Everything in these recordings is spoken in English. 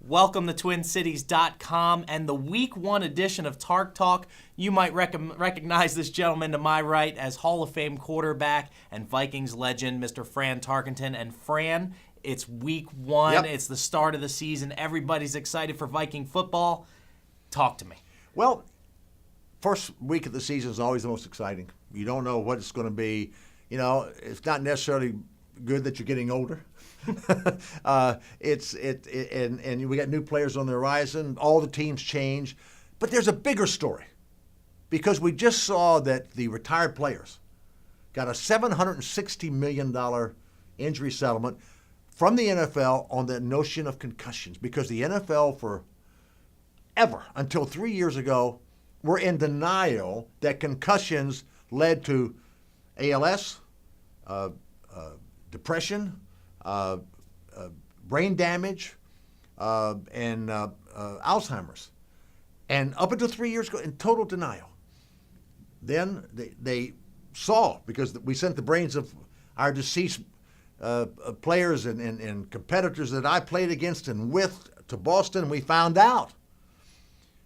Welcome to TwinCities.com and the Week 1 edition of Tark Talk. You might recognize this gentleman to my right as Hall of Fame quarterback and Vikings legend, Mr. Fran Tarkenton. And Fran, it's Week 1. Yep. It's the start of the season. Everybody's excited for Viking football. Talk to me. Well, first week of the season is always the most exciting. You don't know what it's going to be. You know, it's not necessarily good that you're getting older. And we got new players on the horizon. All the teams change. But there's a bigger story because we just saw that the retired players got a $760 million injury settlement from the NFL on the notion of concussions because the NFL forever, until 3 years ago, were in denial that concussions led to ALS, depression, brain damage, and Alzheimer's. And up until 3 years ago, in total denial. Then they saw, because we sent the brains of our deceased players and competitors that I played against and with to Boston, and we found out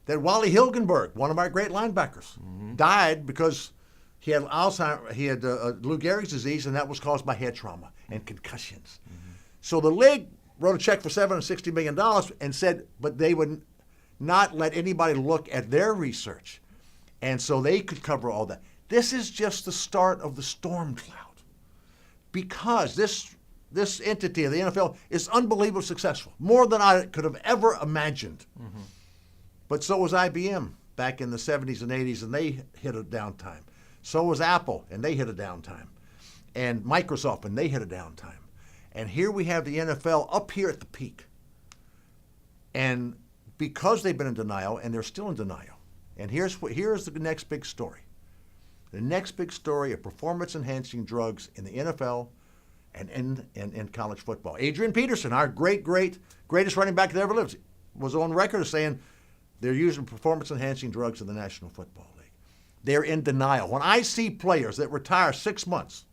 that Wally Hilgenberg, one of our great linebackers, died because he had Alzheimer's, he had Lou Gehrig's disease, and that was caused by head trauma and concussions. So the league wrote a check for $760 million and said, but they would not let anybody look at their research. And so they could cover all that. This is just the start of the storm cloud because this entity of the NFL is unbelievably successful, more than I could have ever imagined. But so was IBM back in the 70s and 80s, and they hit a downtime. So was Apple, and they hit a downtime. And Microsoft, and they hit a downtime. And here we have the NFL up here at the peak. And because they've been in denial, and they're still in denial, and here's the next big story. The next big story of performance-enhancing drugs in the NFL and in college football. Adrian Peterson, our greatest running back that ever lived, was on record as saying they're using performance-enhancing drugs in the National Football League. They're in denial. When I see players that retire 6 months,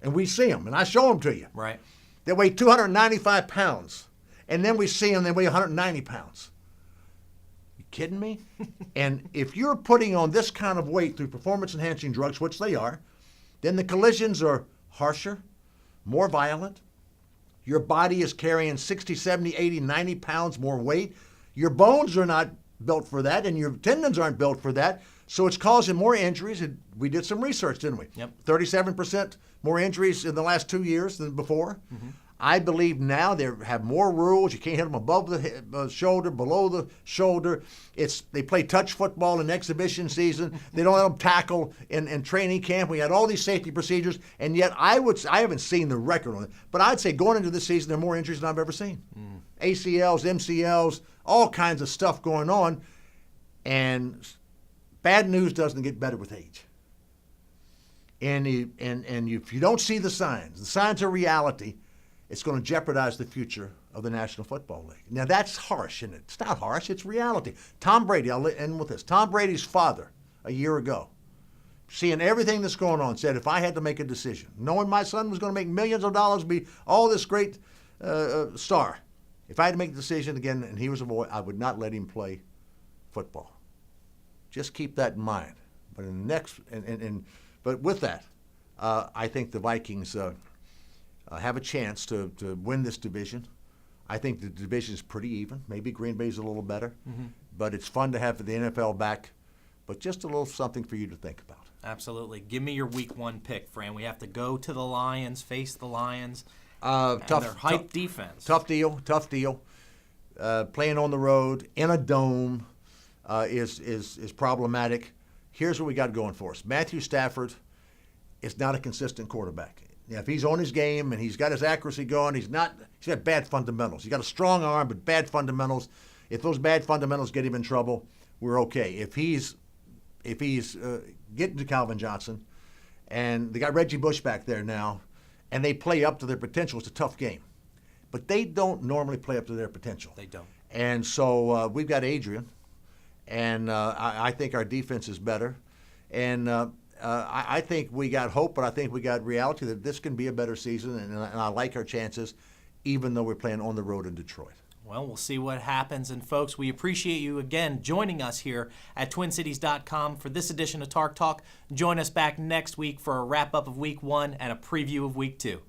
and we see them, and I show them to you, Right. they weigh 295 pounds, and then we see them, they weigh 190 pounds. You kidding me? And if you're putting on this kind of weight through performance-enhancing drugs, which they are, then the collisions are harsher, more violent. Your body is carrying 60, 70, 80, 90 pounds more weight. Your bones are not built for that, and your tendons aren't built for that. So it's causing more injuries. And we did some research, didn't we? Yep. 37% more injuries in the last 2 years than before. I believe now they have more rules. You can't hit them above the shoulder, below the shoulder. They play touch football in exhibition season. They don't let them tackle in training camp. We had all these safety procedures, and yet I haven't seen the record on it, but I'd say going into this season there are more injuries than I've ever seen. ACLs, MCLs, all kinds of stuff going on, and bad news doesn't get better with age. And if you don't see the signs are reality, it's going to jeopardize the future of the National Football League. Now, that's harsh, and it's not harsh, it's reality. Tom Brady, I'll end with this. Tom Brady's father, a year ago, seeing everything that's going on, said, if I had to make a decision, knowing my son was going to make millions of dollars, be all this great star, if I had to make a decision again, and he was a boy, I would not let him play football. Just keep that in mind. But in the next, but with that, I think the Vikings have a chance to win this division. I think the division is pretty even. Maybe Green Bay's a little better, but it's fun to have the NFL back. But just a little something for you to think about. Absolutely. Give me your Week 1 pick, Fran. We have to go to the Lions, face the Lions. Tough their hype defense. Tough deal. Playing on the road in a dome is problematic. Here's what we got going for us. Matthew Stafford is not a consistent quarterback. Yeah, if he's on his game and he's got his accuracy going, he's got bad fundamentals. He's got a strong arm, but bad fundamentals. If those bad fundamentals get him in trouble, we're okay. If he's getting to Calvin Johnson, and they got Reggie Bush back there now, and they play up to their potential, it's a tough game. But they don't normally play up to their potential. They don't. And so we've got Adrian, and I think our defense is better. And I think we got hope, but I think we got reality that this can be a better season, and I like our chances, even though we're playing on the road in Detroit. Well, we'll see what happens. And, folks, we appreciate you again joining us here at TwinCities.com for this edition of Tark Talk. Join us back next week for a wrap-up of Week 1 and a preview of Week 2.